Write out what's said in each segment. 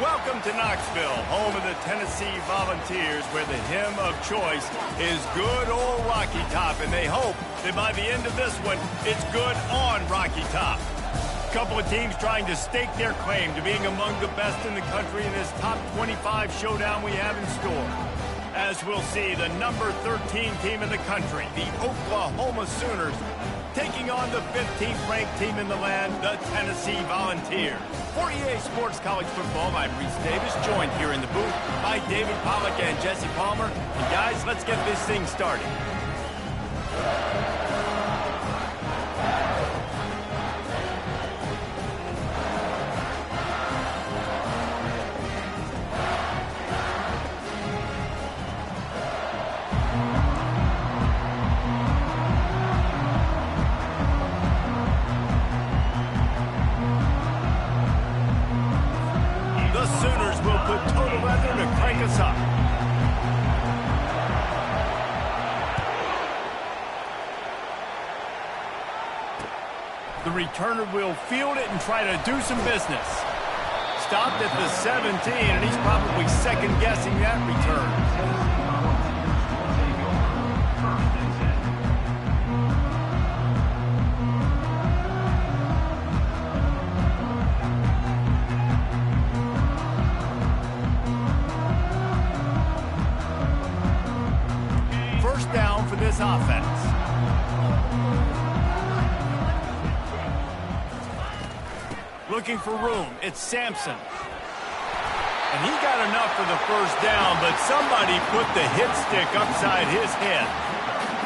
Welcome to Knoxville, home of the Tennessee Volunteers, where the hymn of choice is good old Rocky Top, and they hope that by the end of this one, it's good on Rocky Top. A couple of teams trying to stake their claim to being among the best in the country in this top 25 showdown we have in store. As we'll see, the number 13 team in the country, the Oklahoma Sooners, taking on the 15th ranked team in the land, the Tennessee Volunteers. For EA Sports College Football, I'm Reese Davis, joined here in the booth by David Pollack and Jesse Palmer. And guys, let's get this thing started. Sooners will put total weather to crank us up. The returner will field it and try to do some business. Stopped at the 17, and he's probably second-guessing that return. Down for this offense. Looking for room. It's Sampson. And he got enough for the first down, but somebody put the hit stick upside his head.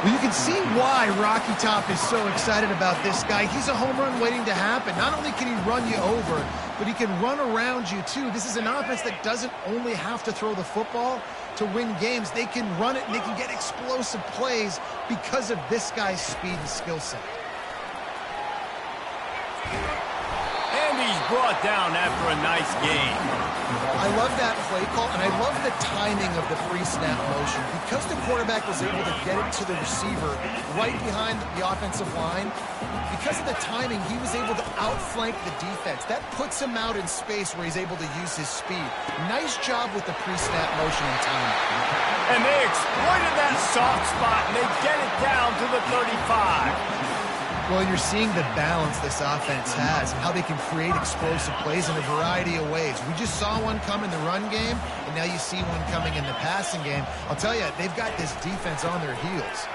Well, you can see why Rocky Top is so excited about this guy. He's a home run waiting to happen. Not only can he run you over, but he can run around you too. This is an offense that doesn't only have to throw the football to win games. They can run it and they can get explosive plays because of this guy's speed and skill set. And he's brought down after a nice game. I love that play call, and I love the timing of the pre-snap motion. Because the quarterback was able to get it to the receiver right behind the offensive line, because of the timing, he was able to outflank the defense. That puts him out in space where he's able to use his speed. Nice job with the pre-snap motion and timing. And they exploited that soft spot, and they get it down to the 35. Well, you're seeing the balance this offense has, how they can create explosive plays in a variety of ways. We just saw one come in the run game, and now you see one coming in the passing game. I'll tell you, they've got this defense on their heels.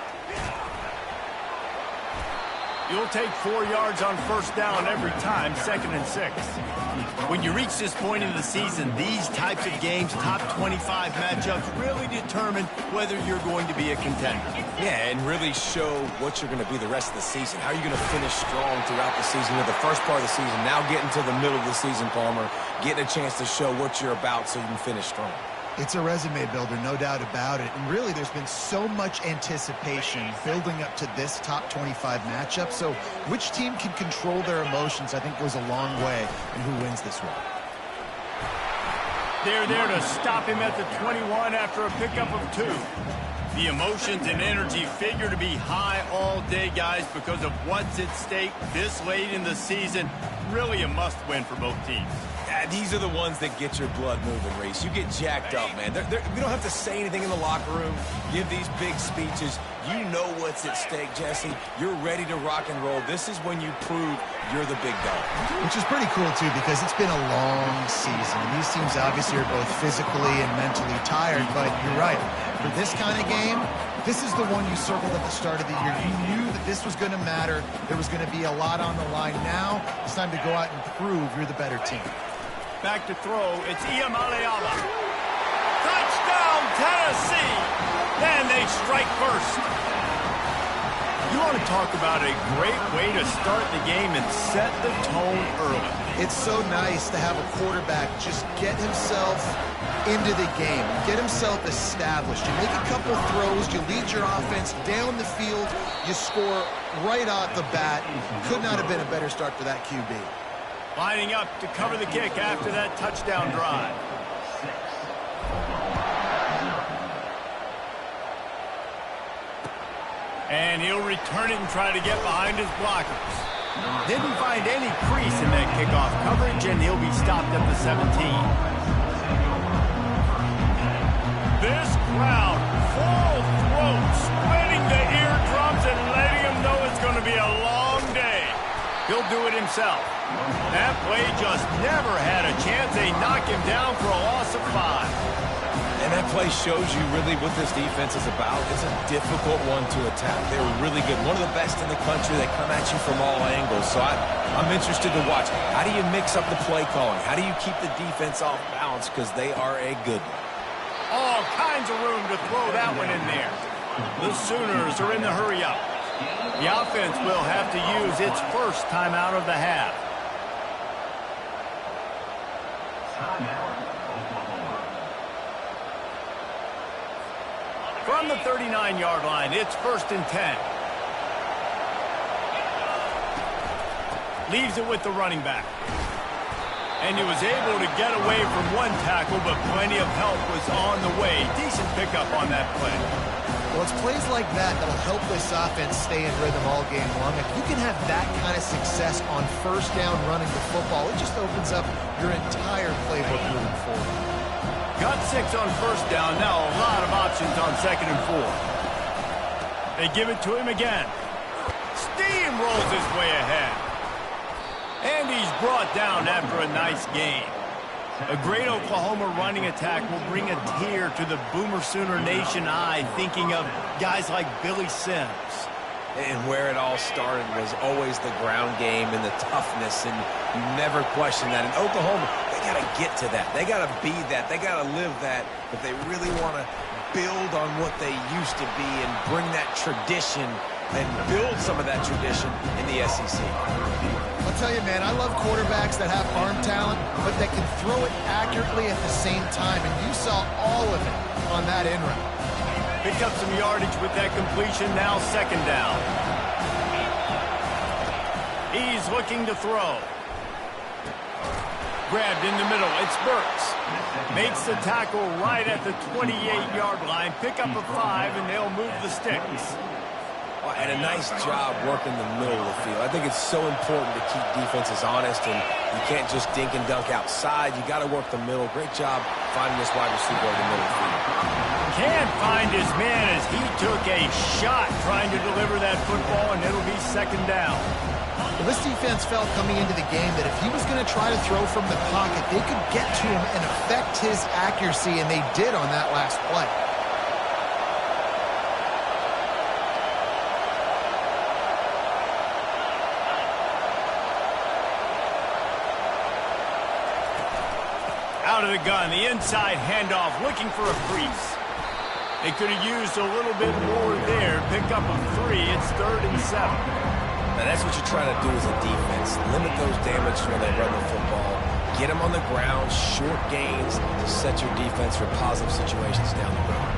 You'll take 4 yards on first down every time, 2nd and 6. When you reach this point in the season, these types of games, top 25 matchups, really determine whether you're going to be a contender. Yeah, and really show what you're going to be the rest of the season. How are you going to finish strong throughout the season? The first part of the season, now getting to the middle of the season, Palmer, getting a chance to show what you're about so you can finish strong. It's a resume builder, no doubt about it. And really, there's been so much anticipation building up to this top 25 matchup. So which team can control their emotions, I think, goes a long way in who wins this one. They're there to stop him at the 21 after a pickup of 2. The emotions and energy figure to be high all day, guys, because of what's at stake this late in the season. Really a must-win for both teams. These are the ones that get your blood moving, Reese. You get jacked up, man. We don't have to say anything in the locker room, give these big speeches. You know what's at stake, Jesse. You're ready to rock and roll. This is when you prove you're the big dog. Which is pretty cool, too, because it's been a long season. And these teams obviously are both physically and mentally tired, but you're right. For this kind of game, this is the one you circled at the start of the year. You knew that this was going to matter. There was going to be a lot on the line. Now it's time to go out and prove you're the better team. Back to throw, it's Iamaleava. Touchdown, Tennessee! And they strike first. You want to talk about a great way to start the game and set the tone early. It's so nice to have a quarterback just get himself into the game, get himself established. You make a couple throws, you lead your offense down the field, you score right off the bat. Could not have been a better start for that QB. Lining up to cover the kick after that touchdown drive. And he'll return it and try to get behind his blockers. Didn't find any crease in that kickoff coverage, and he'll be stopped at the 17. This crowd, full throat, splitting the eardrums and letting him know it's going to be a long day. He'll do it himself. That play just never had a chance. They knock him down for a loss of 5. And that play shows you really what this defense is about. It's a difficult one to attack. They were really good. One of the best in the country. They come at you from all angles. So I'm interested to watch. How do you mix up the play calling? How do you keep the defense off balance? Because they are a good one. All kinds of room to throw that one in there. The Sooners are in the hurry-up. The offense will have to use its first timeout of the half. From the 39-yard line, it's 1st and 10. Leaves it with the running back. And he was able to get away from one tackle, but plenty of help was on the way. Decent pickup on that play. Well, it's plays like that that'll help this offense stay in rhythm all game long. If you can have that kind of success on first down running the football, it just opens up your entire playbook moving forward. Got 6 on first down. Now a lot of options on 2nd and 4. They give it to him again. Steamrolls his way ahead. And he's brought down after a nice gain. A great Oklahoma running attack will bring a tear to the Boomer Sooner Nation eye, thinking of guys like Billy Sims. And where it all started was always the ground game and the toughness, and you never question that. In Oklahoma, they got to get to that. They got to be that. They got to live that if they really want to build on what they used to be and bring that tradition and build some of that tradition in the SEC. I'll tell you, man, I love quarterbacks that have arm talent, but that can throw it accurately at the same time, and you saw all of it on that end route. Pick up some yardage with that completion, now 2nd down. He's looking to throw. Grabbed in the middle, it's Burks. Makes the tackle right at the 28-yard line. Pick up a 5, and they'll move the sticks. And a nice job working the middle of the field. I think it's so important to keep defenses honest, and you can't just dink and dunk outside. You got to work the middle. Great job finding this wide receiver in the middle of the field. Can't find his man as he took a shot trying to deliver that football, and it'll be 2nd down. Well, this defense felt coming into the game that if he was going to try to throw from the pocket, they could get to him and affect his accuracy, and they did on that last play. Out of the gun, the inside handoff, looking for a crease. They could have used a little bit more there. Pick up a 3. It's 3rd and 7. Now, that's what you're trying to do as a defense. Limit those damages when they run the football. Get them on the ground, short gains to set your defense for positive situations down the road.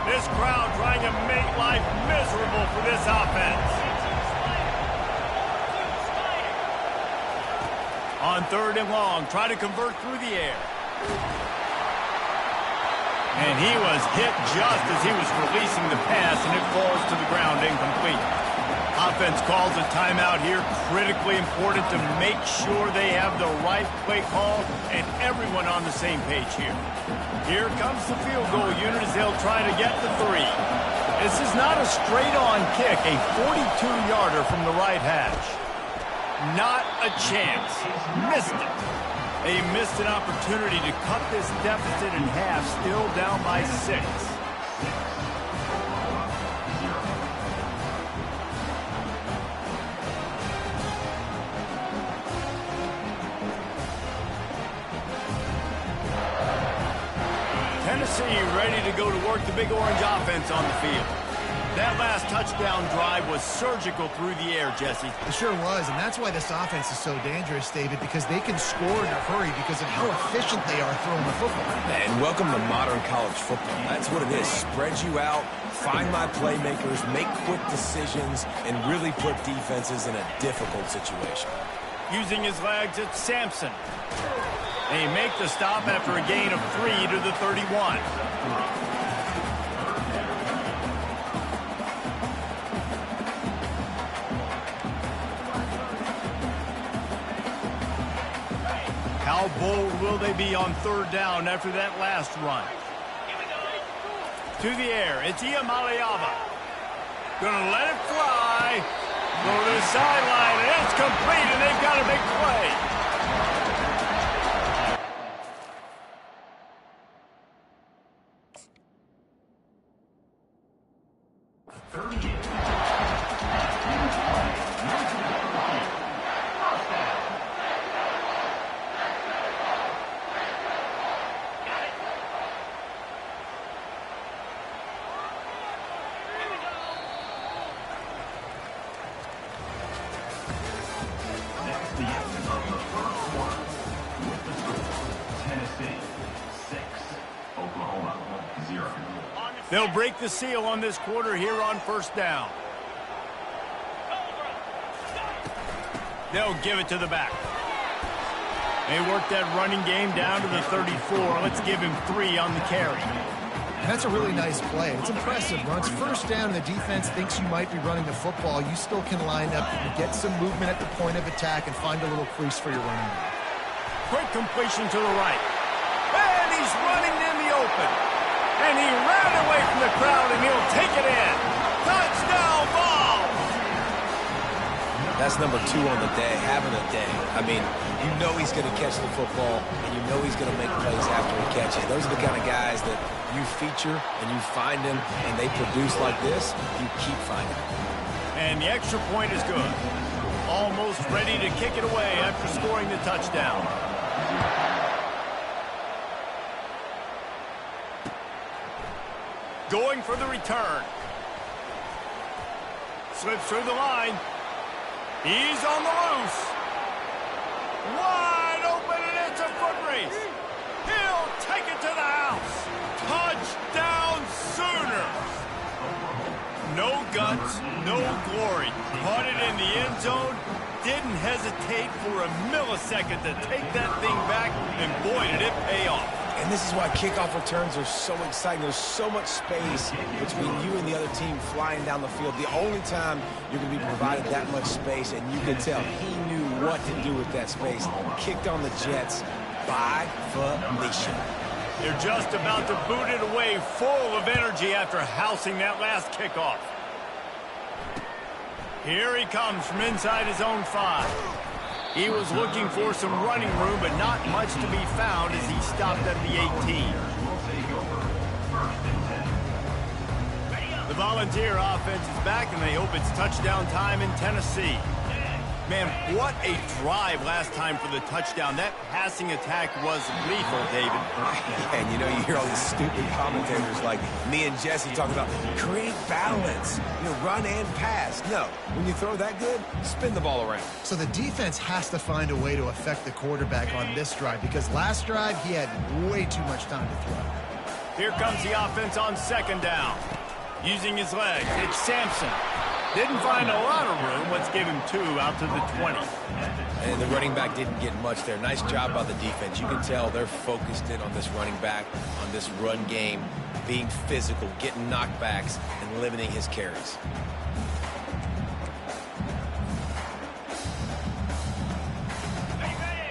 This crowd trying to make life miserable for this offense. On 3rd and long, try to convert through the air. And he was hit just as he was releasing the pass, and it falls to the ground incomplete. Offense calls a timeout here. Critically important to make sure they have the right play call and everyone on the same page here. Here comes the field goal unit as they'll try to get the 3. This is not a straight-on kick, a 42-yarder from the right hash. Not a chance. Missed it. They missed an opportunity to cut this deficit in half, still down by 6. Tennessee ready to go to work the Big Orange offense on the field. That last touchdown drive was surgical through the air, Jesse. It sure was, and that's why this offense is so dangerous, David, because they can score in a hurry because of how efficient they are throwing the football. And welcome to modern college football. That's what it is. Spread you out, find my playmakers, make quick decisions, and really put defenses in a difficult situation. Using his legs, it's Sampson. They make the stop after a gain of 3 to the 31. How bold will they be on 3rd down after that last run? To the air, it's Iamaleava. Gonna let it fly. Go to the sideline, and it's complete, and they've got a big play. They'll break the seal on this quarter here on 1st down. They'll give it to the back. They work that running game down to the 34. Let's give him 3 on the carry. That's a really nice play. It's impressive. When it's 1st down and the defense thinks you might be running the football, you still can line up and get some movement at the point of attack and find a little crease for your running back. Quick completion to the right. And he's running in the open. And he ran away from the crowd, and he'll take it in. Touchdown ball! That's number 2 on the day, having a day. I mean, you know he's going to catch the football, and you know he's going to make plays after he catches. Those are the kind of guys that you feature, and you find them, and they produce like this, you keep finding them. And the extra point is good. Almost ready to kick it away after scoring the touchdown. Going for the return. Slips through the line. He's on the loose. Wide open, and it's a foot race. He'll take it to the house. Touchdown Sooners. No guts, no glory. Caught it in the end zone. Didn't hesitate for a millisecond to take that thing back, and boy, did it pay off. And this is why kickoff returns are so exciting. There's so much space between you and the other team flying down the field. The only time you're going to be provided that much space, and you can tell he knew what to do with that space. Kicked on the Jets by Felicia. They're just about to boot it away full of energy after housing that last kickoff. Here he comes from inside his own 5. He was looking for some running room, but not much to be found as he stopped at the 18. The Volunteer offense is back, and they hope it's touchdown time in Tennessee. Man, what a drive last time for the touchdown. That passing attack was lethal, David. And you know, you hear all these stupid commentators like me and Jesse talking about create balance, run and pass. No, when you throw that good, spin the ball around. So the defense has to find a way to affect the quarterback on this drive, because last drive he had way too much time to throw. Here comes the offense on 2nd down. Using his legs, it's Sampson. Didn't find a lot of room. Let's give him 2 out to the 20. And the running back didn't get much there. Nice job by the defense. You can tell they're focused in on this running back, on this run game, being physical, getting knockbacks, and limiting his carries.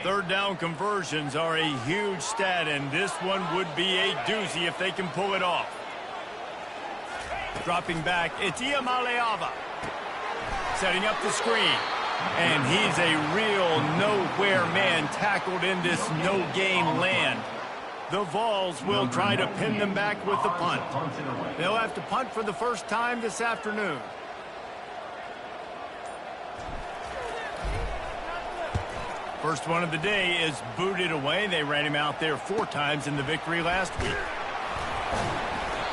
Third down conversions are a huge stat, and this one would be a doozy if they can pull it off. Dropping back, it's Iamaleava. Setting up the screen. And he's a real nowhere man tackled in this no-gain land. The Vols will try to pin them back with the punt. They'll have to punt for the first time this afternoon. First one of the day is booted away. They ran him out there 4 times in the victory last week.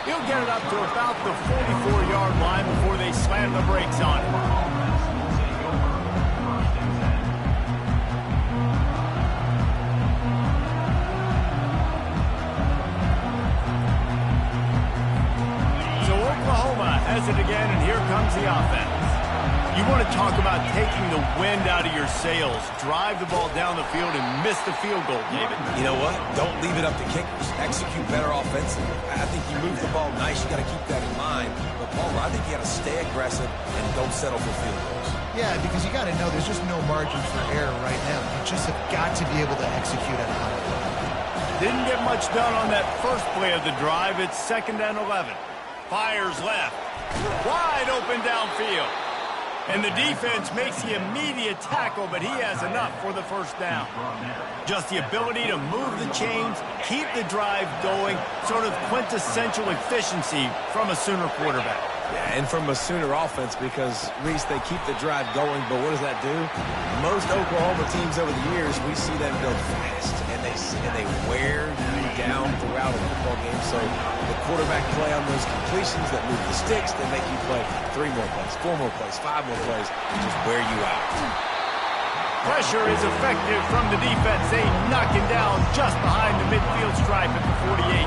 He'll get it up to about the 44-yard line before they slam the brakes on him. So Oklahoma has it again, and here comes the offense. You want to talk about taking the wind out of your sails. Drive the ball down the field and miss the field goal, David. You know what? Don't leave it up to kickers. Execute better offensively. I think you move the ball nice. You got to keep that in mind. But, Palmer, I think you got to stay aggressive and don't settle for field goals. Yeah, because you got to know there's just no margin for error right now. You just have got to be able to execute at a high level. Didn't get much done on that first play of the drive. It's 2nd and 11. Fires left. Wide open downfield. And the defense makes the immediate tackle, but he has enough for the first down. Just the ability to move the chains, keep the drive going, sort of quintessential efficiency from a Sooner quarterback. Yeah, and from a Sooner offense because, Reese, they keep the drive going, but what does that do? Most Oklahoma teams over the years, we see them go fast, and they wear you down throughout a football game. So the quarterback play on those completions that move the sticks, they make you play 3 more plays, 4 more plays, 5 more plays, and just wear you out. Pressure is effective from the defense. They knock him down just behind the midfield stripe at the 48.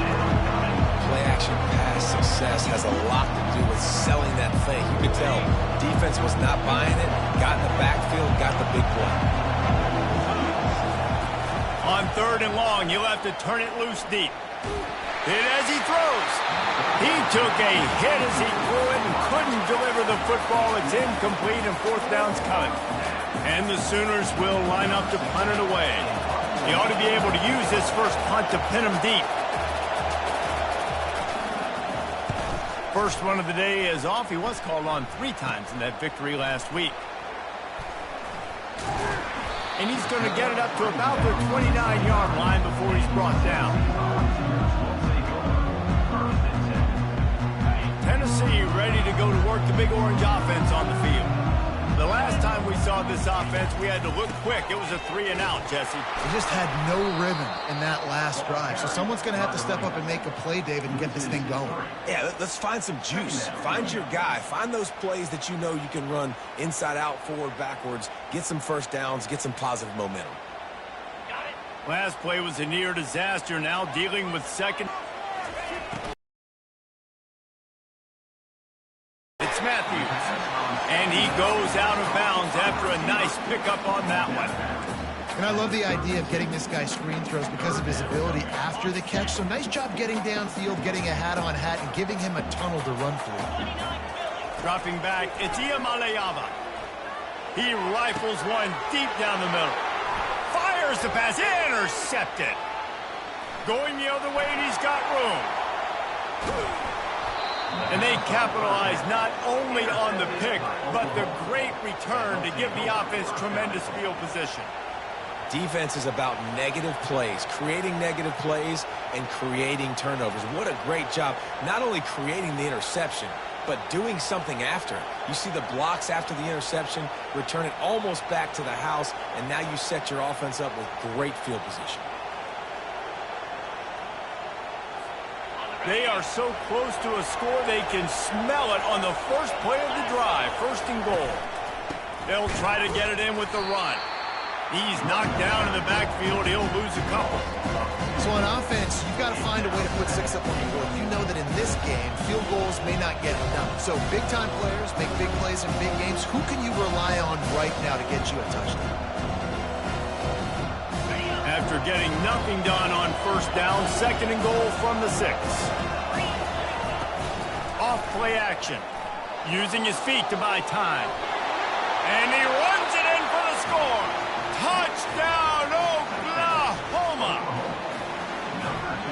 Play-action pass success has a lot to do with selling that thing. You could tell defense was not buying it, got in the backfield, got the big play. On 3rd and long, you'll have to turn it loose deep. Hit as he throws. He took a hit as he threw it and couldn't deliver the football. It's incomplete and 4th down's coming. And the Sooners will line up to punt it away. They ought to be able to use this first punt to pin them deep. First one of the day is off. He was called on 3 times in that victory last week. And he's going to get it up to about the 29-yard line before he's brought down. Tennessee ready to go to work the Big Orange offense on the field. The last time we saw this offense, we had to look quick. It was a 3-and-out, Jesse. They just had no rhythm in that last drive. So someone's going to have to step up and make a play, David, and get this thing going. Yeah, let's find some juice. Find your guy. Find those plays that you know you can run inside out, forward, backwards. Get some first downs. Get some positive momentum. Last play was a near disaster. Now dealing with second. It's Matthews. And he goes out of bounds after a nice pickup on that one. And I love the idea of getting this guy screen throws because of his ability after the catch. So nice job getting downfield, getting a hat-on-hat, and giving him a tunnel to run through. Dropping back, it's Iamaleava. He rifles one deep down the middle. Fires the pass, intercepted. Going the other way, and he's got room. And they capitalize not only on the pick, but the great return to give the offense tremendous field position. Defense is about negative plays, creating negative plays and creating turnovers. What a great job, not only creating the interception, but doing something after. You see the blocks after the interception, return it almost back to the house, and now you set your offense up with great field position. They are so close to a score, they can smell it on the first play of the drive. 1st and goal. They'll try to get it in with the run. He's knocked down in the backfield. He'll lose a couple. So on offense, you've got to find a way to put 6 up on the board. You know that in this game, field goals may not get it done. So big-time players make big plays in big games. Who can you rely on right now to get you a touchdown? After getting nothing done on 1st down, 2nd and goal from the 6. Off play action. Using his feet to buy time. And he runs it in for the score. Touchdown, Oklahoma!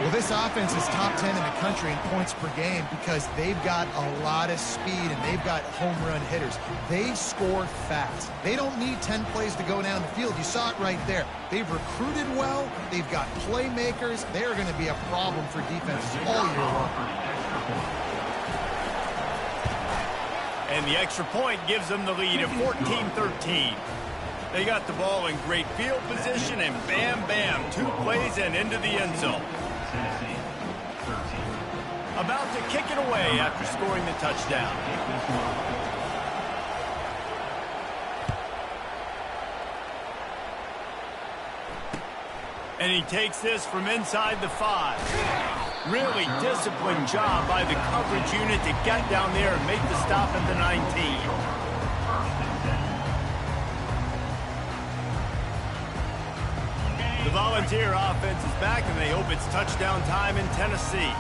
Well, this offense is top 10 in the country in points per game because they've got a lot of speed and they've got home run hitters. They score fast. They don't need 10 plays to go down the field. You saw it right there. They've recruited well. They've got playmakers. They're going to be a problem for defenses all year long. And the extra point gives them the lead at 14-13. They got the ball in great field position, and bam, bam, 2 plays and into the end zone. About to kick it away after scoring the touchdown. And he takes this from inside the 5. Really disciplined job by the coverage unit to get down there and make the stop at the 19. Volunteer offense is back, and they hope it's touchdown time in Tennessee.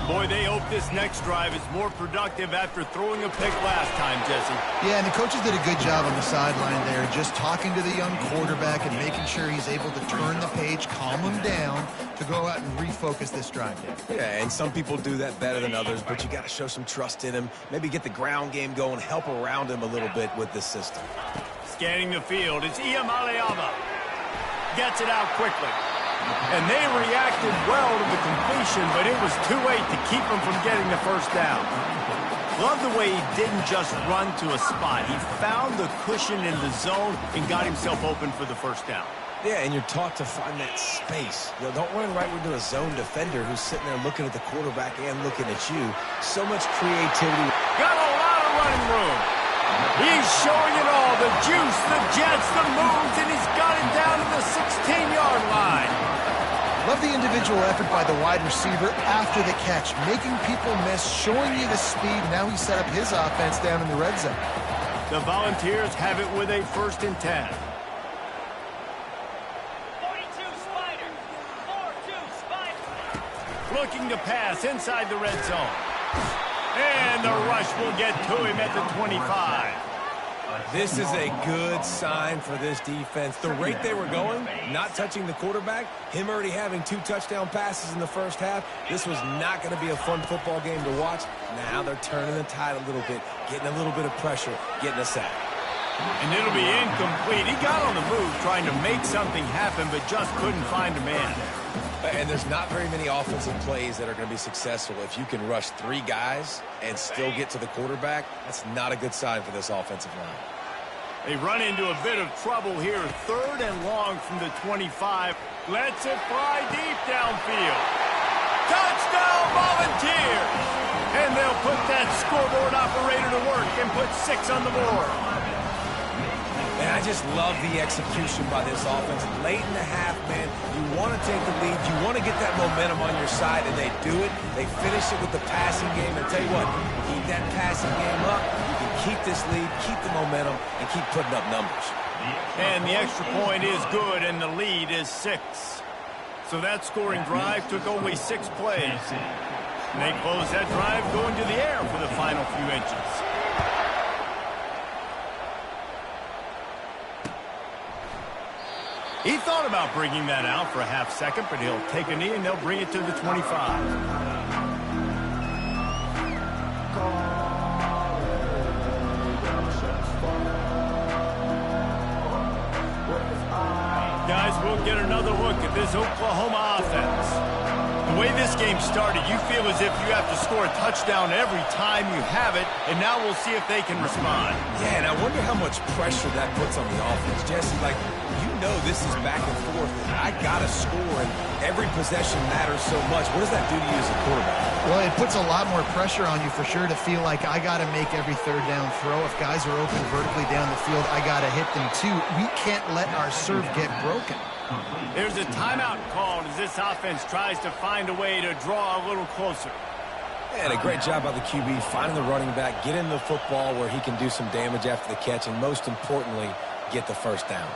Boy, they hope this next drive is more productive after throwing a pick last time, Jesse. Yeah, and the coaches did a good job on the sideline there, just talking to the young quarterback and making sure he's able to turn the page, calm him down to go out and refocus this drive. Yeah, and some people do that better than others, but you got to show some trust in him. Maybe get the ground game going, help around him a little bit with this system. Scanning the field, it's Iamaleava. Gets it out quickly. And they reacted well to the completion, but it was too late to keep them from getting the first down. Love the way he didn't just run to a spot. He found the cushion in the zone and got himself open for the first down. Yeah, and you're taught to find that space. You know, don't run right into a zone defender who's sitting there looking at the quarterback and looking at you. So much creativity. Got a lot of running room. He's showing it all, the juice, the jets, the moves, and he's got it down to the 16-yard line. Love the individual effort by the wide receiver after the catch, making people miss, showing you the speed. Now he set up his offense down in the red zone. The Volunteers have it with a 1st and 10. 42 Spider. 4-2 Spider. Looking to pass inside the red zone. And the rush will get to him at the 25. This is a good sign for this defense. The rate they were going, not touching the quarterback, him already having 2 touchdown passes in the first half, this was not going to be a fun football game to watch. Now they're turning the tide a little bit, getting a little bit of pressure, getting a sack. And it'll be incomplete. He got on the move trying to make something happen, but just couldn't find a man. And there's not very many offensive plays that are going to be successful. If you can rush 3 guys and still get to the quarterback, that's not a good sign for this offensive line. They run into a bit of trouble here. 3rd and long from the 25. Lets it fly deep downfield. Touchdown Volunteers! And they'll put that scoreboard operator to work and put 6 on the board. And I just love the execution by this offense. Late in the half, man, you want to take the lead. You want to get that momentum on your side, and they do it. They finish it with the passing game. And tell you what, keep that passing game up. You can keep this lead, keep the momentum, and keep putting up numbers. And the extra point is good, and the lead is 6. So that scoring drive took only 6 plays. And they close that drive going to the air for the final few inches. He thought about bringing that out for a half second, but he'll take a knee and they'll bring it to the 25. Guys, we'll get another look at this Oklahoma offense. The way this game started, you feel as if you have to score a touchdown every time you have it, and now we'll see if they can respond. Yeah, and I wonder how much pressure that puts on the offense. Jesse, like, you know this is back and forth. I got to score, and every possession matters so much. What does that do to you as a quarterback? Well, it puts a lot more pressure on you for sure to feel like I got to make every 3rd down throw. If guys are open vertically down the field, I got to hit them too. We can't let our serve get broken. There's a timeout called as this offense tries to find a way to draw a little closer. And a great job by the QB, finding the running back, getting the football where he can do some damage after the catch, and most importantly, get the 1st down.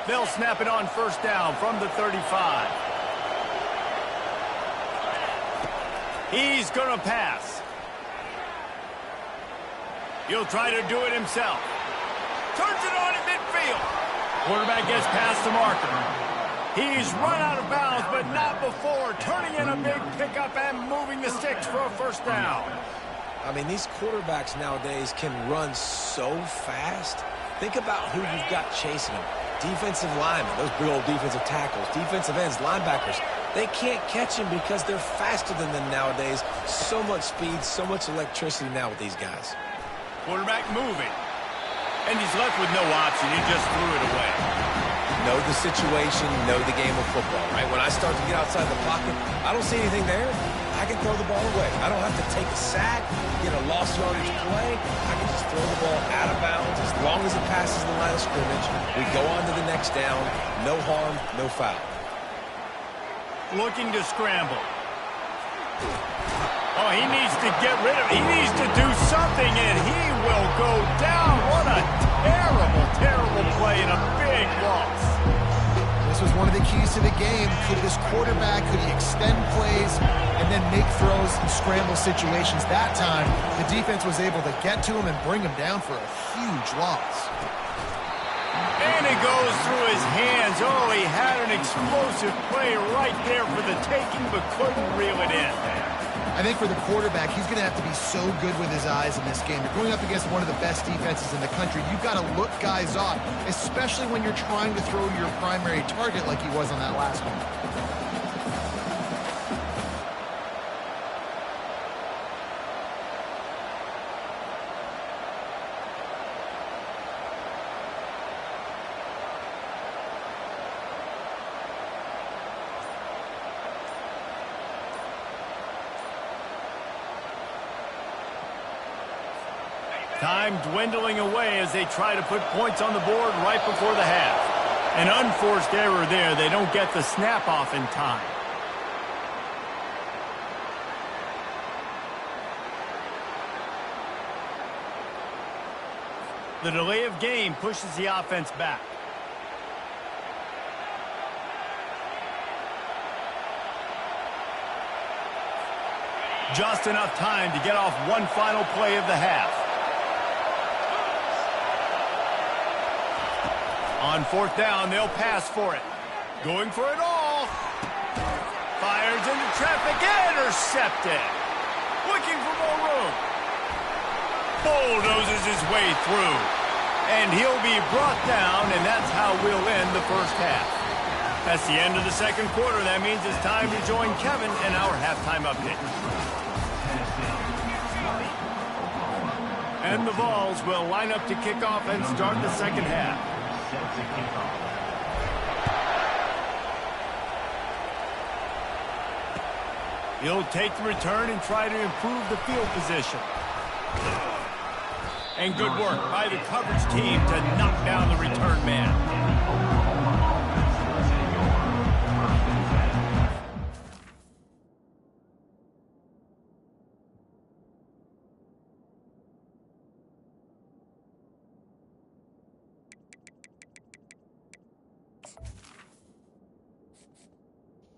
They'll snap it on 1st down from the 35. He's going to pass. He'll try to do it himself. Turns it on at midfield. Quarterback gets past the marker. He's run out of bounds, but not before turning in a big pickup and moving the sticks for a 1st down. I mean, these quarterbacks nowadays can run so fast. Think about who you've got chasing them. Defensive linemen, those big old defensive tackles, defensive ends, linebackers. They can't catch him because they're faster than them nowadays. So much speed, so much electricity now with these guys. Quarterback moving. And he's left with no option. He just threw it away. Know the situation, know the game of football, right? When I start to get outside the pocket, I don't see anything there. I can throw the ball away. I don't have to take a sack, get a lost yardage play. I can just throw the ball out of bounds. As long as it passes the line of scrimmage, we go on to the next down. No harm, no foul. Looking to scramble. Oh, he needs to get rid of it. He needs to do something, and he will go down. What a terrible terrible play and a big loss. This was one of the keys to the game. Could this quarterback, could he extend plays and then make throws in scramble situations? That time, the defense was able to get to him and bring him down for a huge loss. And it goes through his hands. Oh, he had an explosive play right there for the taking, but couldn't reel it in. I think for the quarterback, he's going to have to be so good with his eyes in this game. You're going up against one of the best defenses in the country. You've got to look guys off, especially when you're trying to throw to your primary target like he was on that last one. Time dwindling away as they try to put points on the board right before the half. An unforced error there. They don't get the snap off in time. The delay of game pushes the offense back. Just enough time to get off one final play of the half. On fourth down, they'll pass for it. Going for it all. Fires into traffic, intercepted. Looking for more room. Bulldozes his way through. And he'll be brought down, and that's how we'll end the first half. That's the end of the second quarter. That means it's time to join Kevin in our halftime update. And the Vols will line up to kick off and start the second half. He'll take the return and try to improve the field position. And good work by the coverage team to knock down the return man.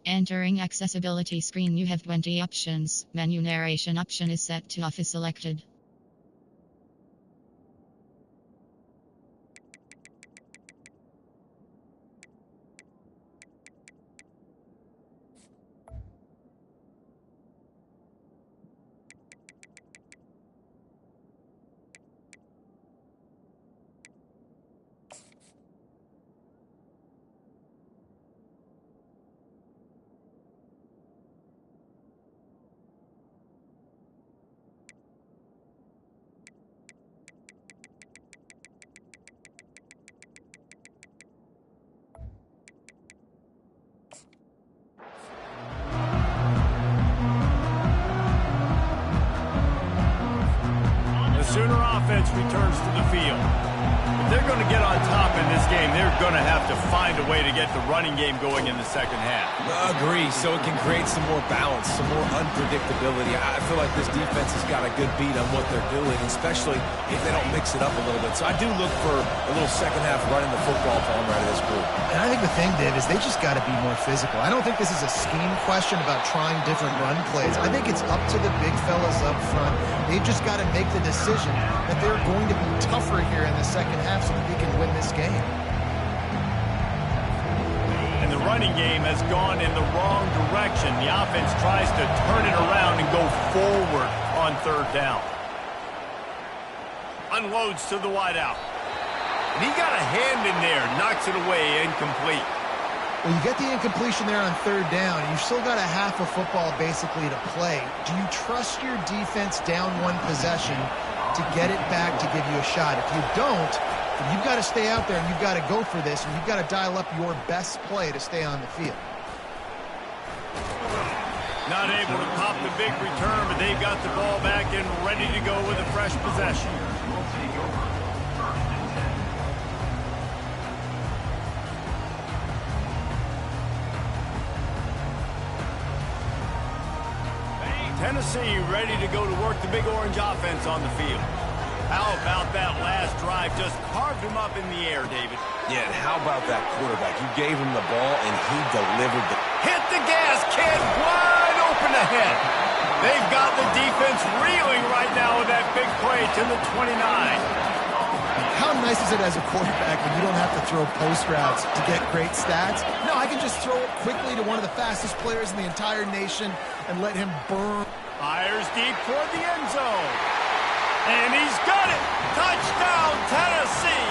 Entering accessibility screen, you have 20 options. Menu narration option is set to off is selected. Sooner offense returns to the field. If they're going to get on top in this game, they're going to have to find a way to get the running game going in the second half. Agree, so it can create some more balance, some more unpredictability. I feel like this defense has got a good beat on what they're doing, especially if they don't mix it up a little bit. So I do look for a little second half running the football for them right of this group. And I think the thing, Dave, is they just got to be more physical. I don't think this is a scheme question about trying different run plays. I think it's up to the big fellas up front. They've just got to make the decision that they're going to be tougher here in the second half so that they can win this game. And the running game has gone in the wrong direction. The offense tries to turn it around and go forward on third down. Unloads to the wideout. And he got a hand in there, knocks it away, incomplete. Well, you get the incompletion there on third down. You've still got a half of football basically to play. Do you trust your defense down one possession to get it back to give you a shot? If you don't, you've got to stay out there and you've got to go for this, and you've got to dial up your best play to stay on the field. Not able to pop the big return, but they've got the ball back and ready to go with a fresh possession. Tennessee ready to go to work the Big Orange offense on the field. How about that last drive? Just carved him up in the air, David. Yeah, and how about that quarterback? You gave him the ball, and he delivered the... Hit the gas, kid. Wide open ahead. They've got the defense reeling right now with that big play to the 29. How nice is it as a quarterback when you don't have to throw post routes to get great stats? No, I can just throw it quickly to one of the fastest players in the entire nation and let him burn. Fires deep toward the end zone. And he's got it. Touchdown, Tennessee.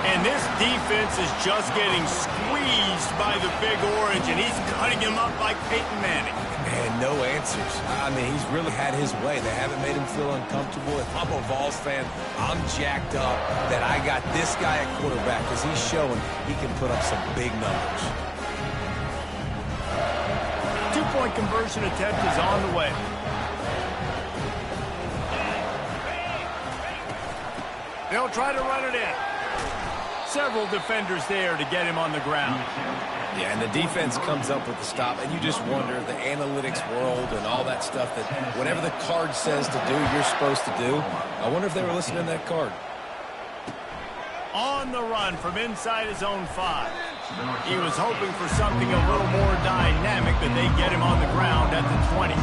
And this defense is just getting squeezed by the Big Orange, and he's cutting him up like Peyton Manning. And no answers. I mean, he's really had his way. They haven't made him feel uncomfortable. If I'm a Vols fan, I'm jacked up that I got this guy at quarterback because he's showing he can put up some big numbers. Two-point conversion attempt is on the way. They'll try to run it in. Several defenders there to get him on the ground. Yeah, and the defense comes up with the stop, and you just wonder, the analytics world and all that stuff, that whatever the card says to do, you're supposed to do. I wonder if they were listening to that card. On the run from inside his own 5. He was hoping for something a little more dynamic, but they get him on the ground at the 20.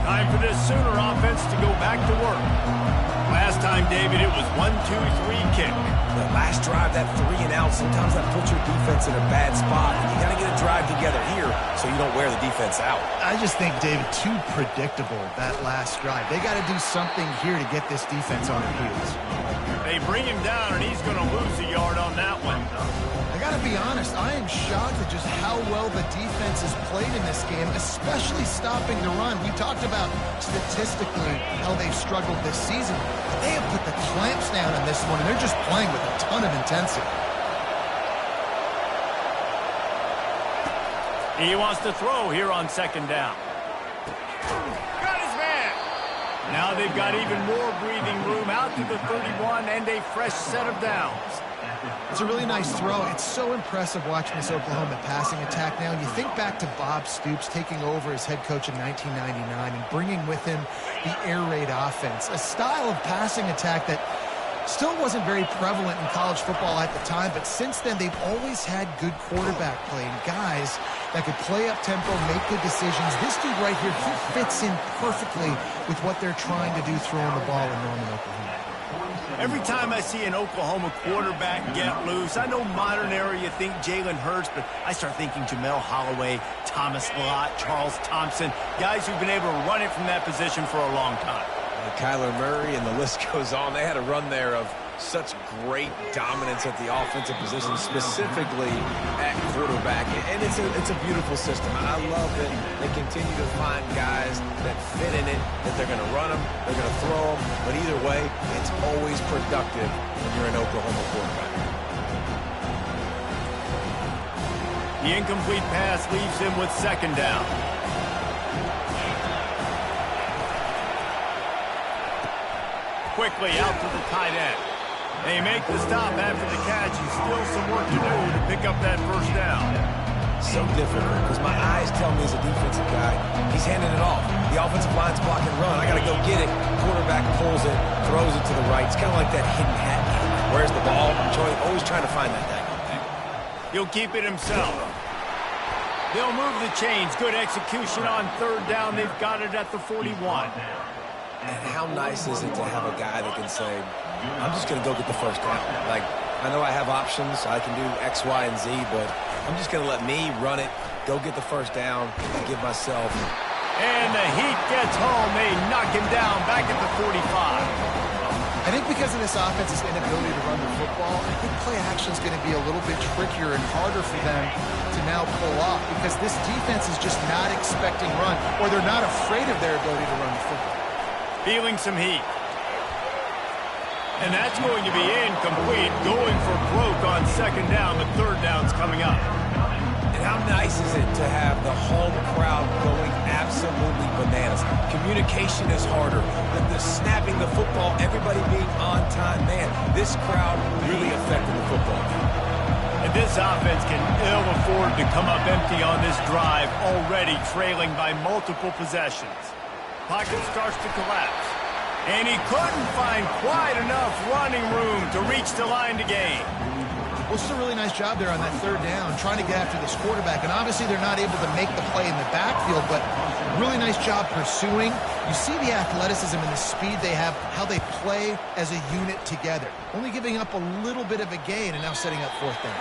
Time for this Sooner offense to go back to work. Last time, David, it was 1-2-3 kick. The last drive, that 3 and out, sometimes that puts your defense in a bad spot. And you got to get a drive together here so you don't wear the defense out. I just think, David, too predictable, that last drive. They got to do something here to get this defense on their heels. They bring him down, and he's going to lose a yard on that one. I got to be honest, I am shocked at just how well the defense has played in this game, especially stopping the run. We talked about statistically how they've struggled this season. But they have put the clamps down on this one, and they're just playing with a ton of intensity. He wants to throw here on second down. Got his man. Now they've got even more breathing room out to the 31 and a fresh set of downs. It's a really nice throw. It's so impressive watching this Oklahoma passing attack now. You think back to Bob Stoops taking over as head coach in 1999 and bringing with him the air raid offense, a style of passing attack that still wasn't very prevalent in college football at the time, but since then they've always had good quarterback play and guys that could play up tempo, make good decisions. This dude right here, he fits in perfectly with what they're trying to do throwing the ball in Norman, Oklahoma. Every time I see an Oklahoma quarterback get loose, I know modern era you think Jalen Hurts, but I start thinking Jamel Holloway, Thomas Lott, Charles Thompson, guys who've been able to run it from that position for a long time. Kyler Murray, and the list goes on. They had a run there of such great dominance at the offensive position, specifically at quarterback. And it's a beautiful system. I love that they continue to find guys that fit in it, that they're going to run them, they're going to throw them. But either way, it's always productive when you're an Oklahoma quarterback. The incomplete pass leaves him with second down. Quickly out to the tight end. They make the stop after the catch, and still some work to do to pick up that first down. So difficult because my eyes tell me as a defensive guy, he's handing it off. The offensive line's blocking run. I got to go get it. Quarterback pulls it, throws it to the right. It's kind of like that hidden hat game. Where's the ball? Always trying to find that thing. He'll keep it himself. They'll move the chains. Good execution on third down. They've got it at the 41. And how nice is it to have a guy that can say, I'm just going to go get the first down. Like, I know I have options. I can do X, Y, and Z, but I'm just going to let me run it, go get the first down, and give myself. And the Heat gets home. They knock him down back at the 45. I think because of this offense's inability to run the football, I think play action is going to be a little bit trickier and harder for them to now pull off because this defense is just not expecting run, or they're not afraid of their ability to run the football. Feeling some heat. And that's going to be incomplete, going for broke on second down, but third down's coming up. And how nice is it to have the home crowd going absolutely bananas? Communication is harder. The snapping the football, everybody being on time. Man, this crowd really affected the football game. And this offense can ill afford to come up empty on this drive, already trailing by multiple possessions. Pocket starts to collapse. And he couldn't find quite enough running room to reach the line to gain. Well, it's a really nice job there on that third down, trying to get after this quarterback. And obviously they're not able to make the play in the backfield, but really nice job pursuing. You see the athleticism and the speed they have, how they play as a unit together. Only giving up a little bit of a gain and now setting up fourth down.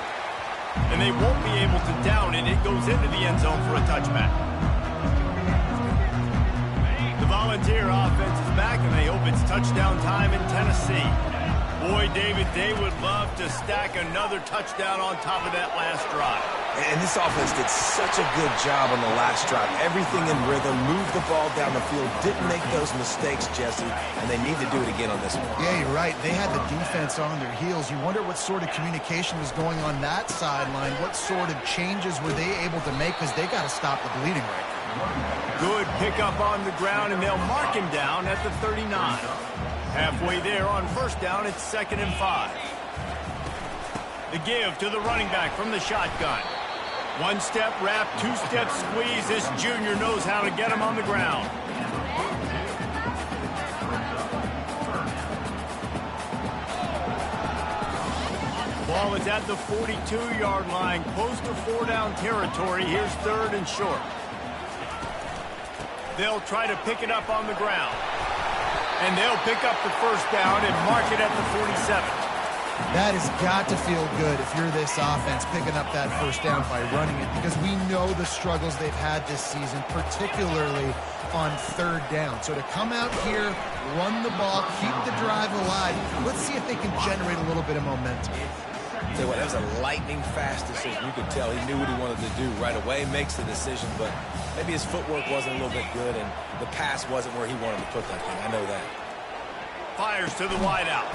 And they won't be able to down it. It goes into the end zone for a touchback. The Volunteer offense is back, and they hope it's touchdown time in Tennessee. Boy, David, they would love to stack another touchdown on top of that last drive. And this offense did such a good job on the last drive. Everything in rhythm, moved the ball down the field, didn't make those mistakes, Jesse, and they need to do it again on this one. Yeah, you're right. They had the defense on their heels. You wonder what sort of communication was going on that sideline. What sort of changes were they able to make, because they got to stop the bleeding right now. Good pickup on the ground, and they'll mark him down at the 39. Halfway there on first down, it's 2nd and 5. The give to the running back from the shotgun. One step wrap, two-step squeeze. This junior knows how to get him on the ground. Ball is at the 42-yard line, close to 4-down territory. Here's 3rd and short. They'll try to pick it up on the ground. And they'll pick up the first down and mark it at the 47. That has got to feel good if you're this offense, picking up that first down by running it, because we know the struggles they've had this season, particularly on 3rd down. So to come out here, run the ball, keep the drive alive, let's see if they can generate a little bit of momentum. Tell you what, that was a lightning-fast decision. You could tell he knew what he wanted to do right away, makes the decision, but maybe his footwork wasn't a little bit good, and the pass wasn't where he wanted to put that thing. I know that. Fires to the wideout.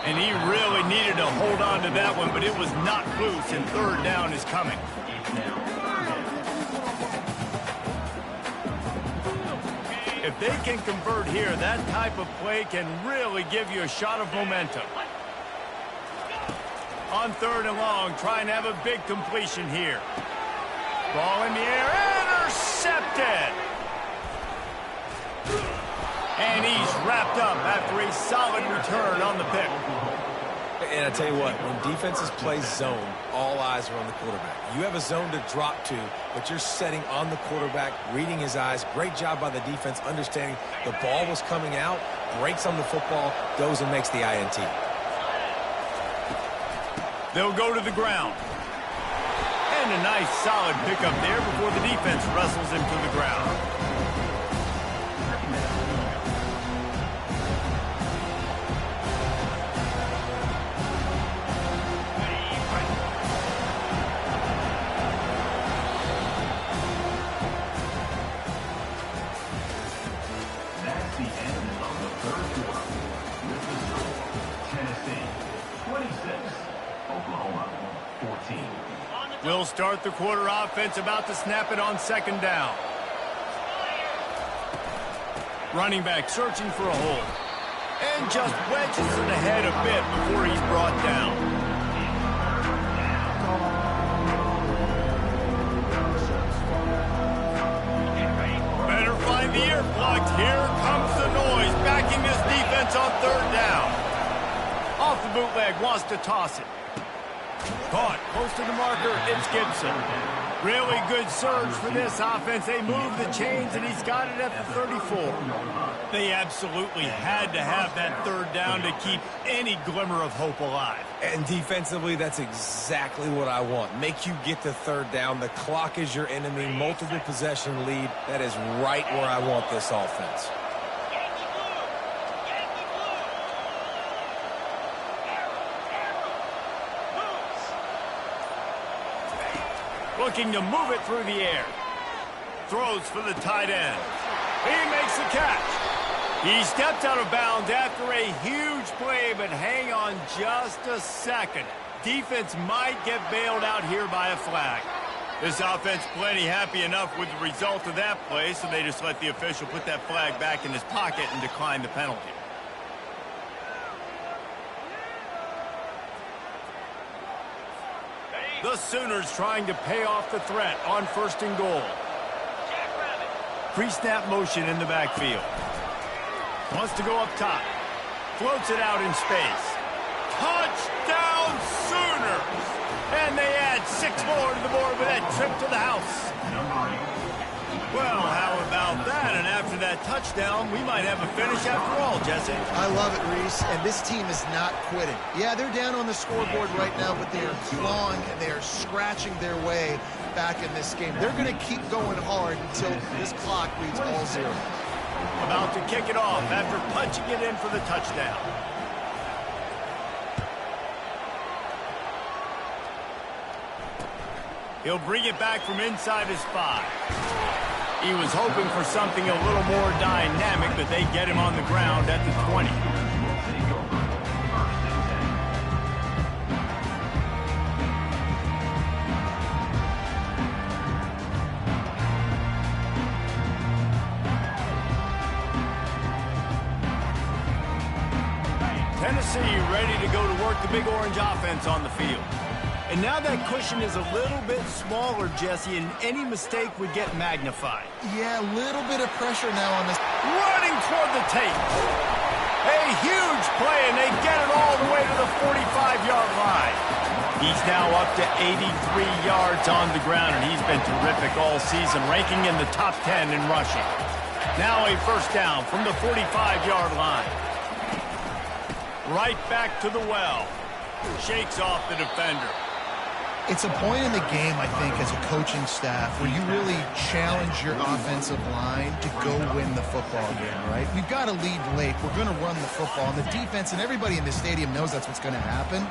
And he really needed to hold on to that one, but it was not loose, and 3rd down is coming. If they can convert here, that type of play can really give you a shot of momentum. On 3rd and long, trying to have a big completion here. Ball in the air, intercepted! And he's wrapped up after a solid return on the pick. And I tell you what, when defenses play zone, all eyes are on the quarterback. You have a zone to drop to, but you're setting on the quarterback, reading his eyes. Great job by the defense, understanding the ball was coming out, breaks on the football, goes and makes the INT. They'll go to the ground. And a nice solid pickup there before the defense wrestles him to the ground. That's the end of the 3rd quarter. With the score, Tennessee 26, Oklahoma 14. We'll start the quarter offense, about to snap it on 2nd down. Running back searching for a hole. And just wedges it ahead a bit before he's brought down. Better find the earplugs. Here comes the noise, backing this defense on 3rd down. Off the bootleg, wants to toss it. Caught, close to the marker, it's Gibson. Really good surge for this offense. They move the chains, and he's got it at the 34. They absolutely had to have that 3rd down to keep any glimmer of hope alive. And defensively, that's exactly what I want. Make you get to 3rd down. The clock is your enemy. Multiple possession lead. That is right where I want this offense. Looking to move it through the air. Throws for the tight end. He makes the catch. He stepped out of bounds after a huge play, but hang on just a second. Defense might get bailed out here by a flag. This offense plenty happy enough with the result of that play, so they just let the official put that flag back in his pocket and decline the penalty. The Sooners trying to pay off the threat on 1st and goal. Jackrabbit. Pre-snap motion in the backfield. Wants to go up top. Floats it out in space. Touchdown Sooners! And they add 6 more to the board with that trip to the house. Well, how about that? And after that touchdown, we might have a finish after all, Jesse. I love it, Reese, and this team is not quitting. Yeah, they're down on the scoreboard right now, but they are clawing and they are scratching their way back in this game. They're going to keep going hard until this clock reads all 0. About to kick it off after punching it in for the touchdown. He'll bring it back from inside his 5. He was hoping for something a little more dynamic, but they get him on the ground at the 20. Tennessee ready to go to work the Big Orange offense on the field. And now that cushion is a little bit smaller, Jesse, and any mistake would get magnified. Yeah, a little bit of pressure now on this. Running toward the tape. A huge play, and they get it all the way to the 45-yard line. He's now up to 83 yards on the ground, and he's been terrific all season, ranking in the top 10 in rushing. Now a 1st down from the 45-yard line. Right back to the well. Shakes off the defender. It's a point in the game, I think, as a coaching staff where you really challenge your offensive line to go win the football game, right? We've got to lead late. We're going to run the football. And the defense and everybody in the stadium knows that's what's going to happen.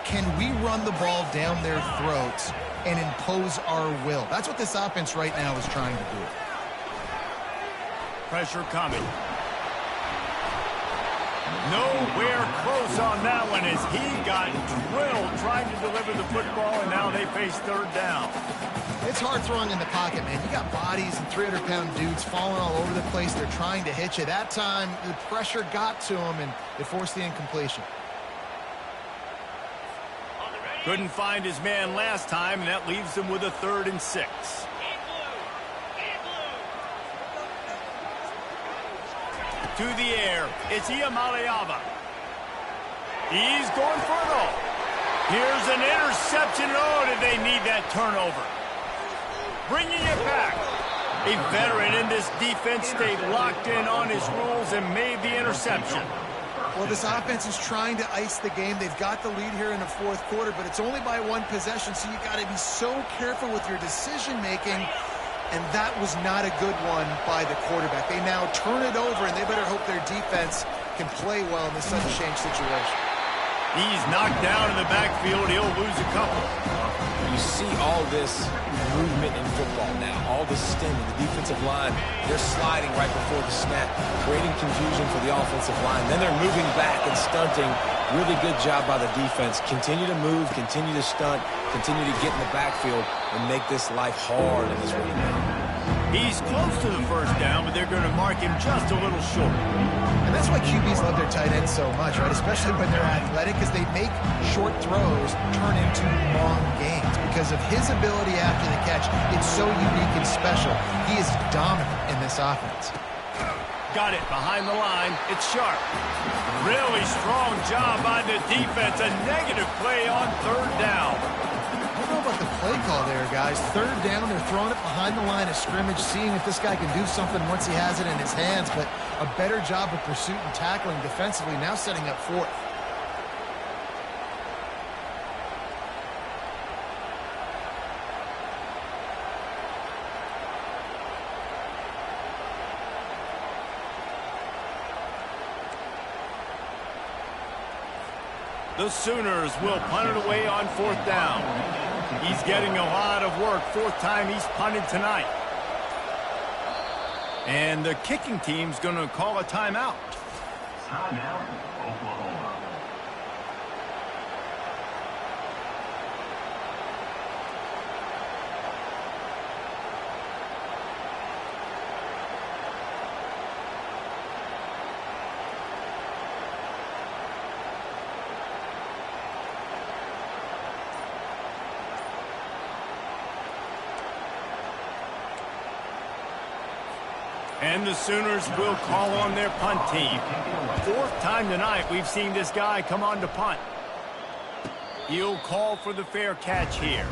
Can we run the ball down their throats and impose our will? That's what this offense right now is trying to do. Pressure coming. Nowhere close on that one as he got drilled trying to deliver the football, and now they face 3rd down. It's hard throwing in the pocket, man. You got bodies and 300-pound dudes falling all over the place. They're trying to hit you. That time, the pressure got to him, and it forced the incompletion. Couldn't find his man last time, and that leaves him with a 3rd and 6. To the air, it's Iamaleava. He's going for it all. Here's an interception. Oh, did they need that turnover? Bringing it back. A veteran in this defense stayed locked in on his rules and made the interception. Well, this offense is trying to ice the game. They've got the lead here in the 4th quarter, but it's only by 1 possession, so you got to be so careful with your decision-making. And that was not a good one by the quarterback. They now turn it over, and they better hope their defense can play well in this sudden change situation. He's knocked down in the backfield. He'll lose a couple. You see all this movement in football now, all the stemming, the defensive line, they're sliding right before the snap, creating confusion for the offensive line. Then they're moving back and stunting. Really good job by the defense. Continue to move, continue to stunt, continue to get in the backfield and make this life hard in this running game. He's close to the 1st down, but they're going to mark him just a little short. And that's why QBs love their tight ends so much, right? Especially when they're athletic, because they make short throws turn into long gains. Because of his ability after the catch, it's so unique and special. He is dominant in this offense. Got it behind the line. It's Sharp. Really strong job by the defense. A negative play on 3rd down. I don't know about the play call there, guys. 3rd down, they're throwing it behind the line of scrimmage, seeing if this guy can do something once he has it in his hands, but a better job of pursuit and tackling defensively, now setting up 4th. The Sooners will punt it away on 4th down. He's getting a lot of work. 4th time he's punted tonight. And the kicking team's going to call a timeout. Timeout, Oklahoma. And the Sooners will call on their punt team. Fourth time tonight we've seen this guy come on to punt. He'll call for the fair catch here.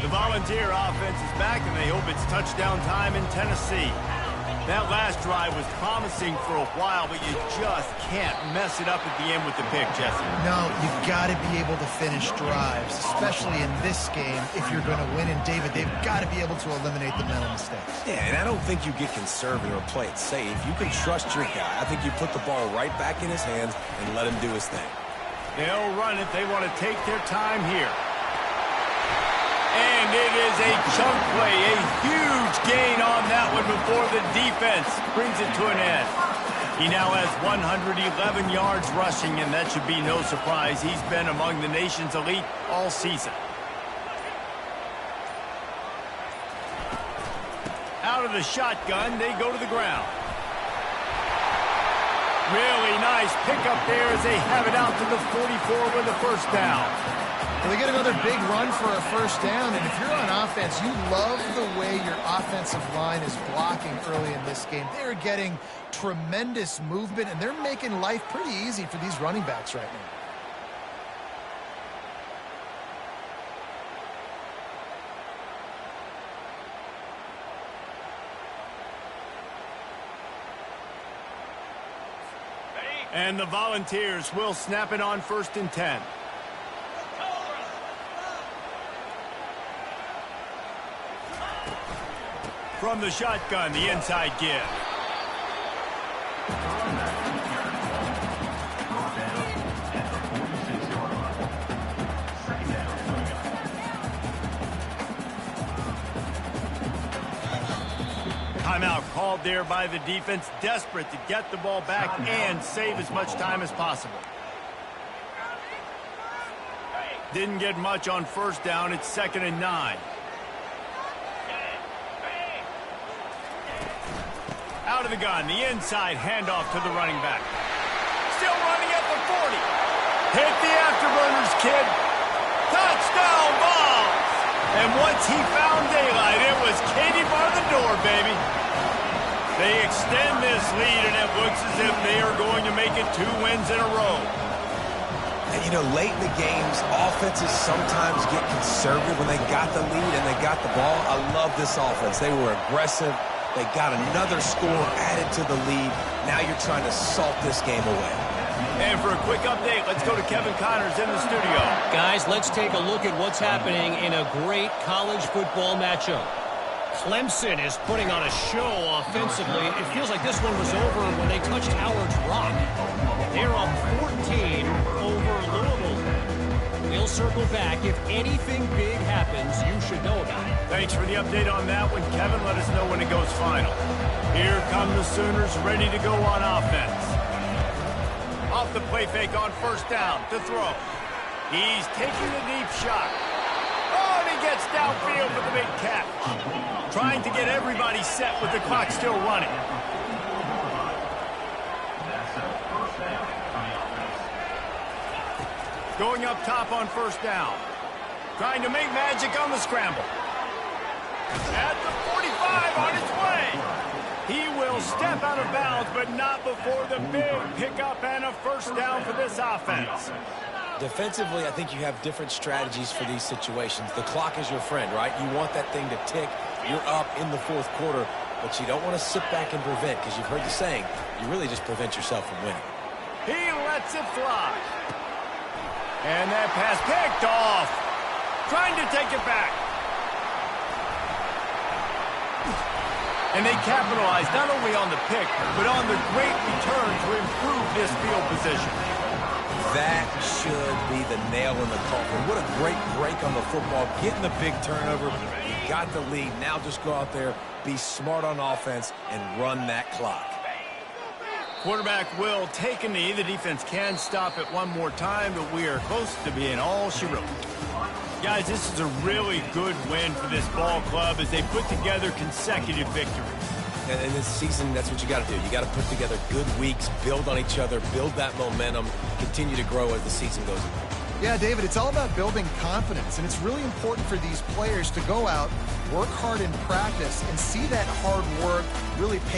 The Volunteer offense is back, and they hope it's touchdown time in Tennessee. That last drive was promising for a while, but you just can't mess it up at the end with the pick, Jesse. No, you've got to be able to finish drives, especially in this game. If you're going to win, and David, they've got to be able to eliminate the mental mistakes. Yeah, and I don't think you get conservative or play it safe. You can trust your guy. I think you put the ball right back in his hands and let him do his thing. They'll run it. They want to take their time here. And it is a chunk play, a huge gain on that one before the defense brings it to an end. He now has 111 yards rushing, and that should be no surprise. He's been among the nation's elite all season. Out of the shotgun, they go to the ground. Really nice pickup there as they have it out to the 44 with a first down. Well, they get another big run for a first down, and if you're on offense, you love the way your offensive line is blocking early in this game. They're getting tremendous movement, and they're making life pretty easy for these running backs right now. And the Volunteers will snap it on 1st and 10. From the shotgun, the inside give. Timeout called there by the defense, desperate to get the ball back and save as much time as possible. Didn't get much on first down. It's 2nd and 9. Out of the gun, the inside handoff to the running back. Still running at the 40. Hit the afterburners, kid. Touchdown ball. And once he found daylight, it was Katie bar the door, baby. They extend this lead, and it looks as if they are going to make it 2 wins in a row. And, you know, late in the games, offenses sometimes get conservative when they got the lead and they got the ball. I love this offense. They were aggressive. They got another score added to the lead. Now you're trying to salt this game away. And for a quick update, let's go to Kevin Connors in the studio. Guys, let's take a look at what's happening in a great college football matchup. Clemson is putting on a show offensively. It feels like this one was over when they touched Howard's Rock. They're up 14 over Louisville. We'll circle back. If anything big happens, you should know about it. Thanks for the update on that one, Kevin. Let us know when it goes final. Here come the Sooners ready to go on offense. Off the play fake on first down to throw. He's taking the deep shot. Oh, and he gets downfield with the big catch. Trying to get everybody set with the clock still running. Going up top on first down. Trying to make magic on the scramble. At the 45 on his way. He will step out of bounds, but not before the big pickup and a first down for this offense. Defensively, I think you have different strategies for these situations. The clock is your friend, right? You want that thing to tick. You're up in the 4th quarter, but you don't want to sit back and prevent, because you've heard the saying, you really just prevent yourself from winning. He lets it fly. And that pass picked off. Trying to take it back. And they capitalized not only on the pick, but on the great return to improve this field position. That should be the nail in the coffin. What a great break on the football. Getting the big turnover. You got the lead. Now just go out there, be smart on offense, and run that clock. Quarterback will take a knee. The defense can stop it one more time, but we are close to being all she wrote. Guys, this is a really good win for this ball club as they put together consecutive victories. And in this season, that's what you got to do. You got to put together good weeks, build on each other, build that momentum, continue to grow as the season goes on. Yeah, David, it's all about building confidence, and it's really important for these players to go out, work hard in practice, and see that hard work really pay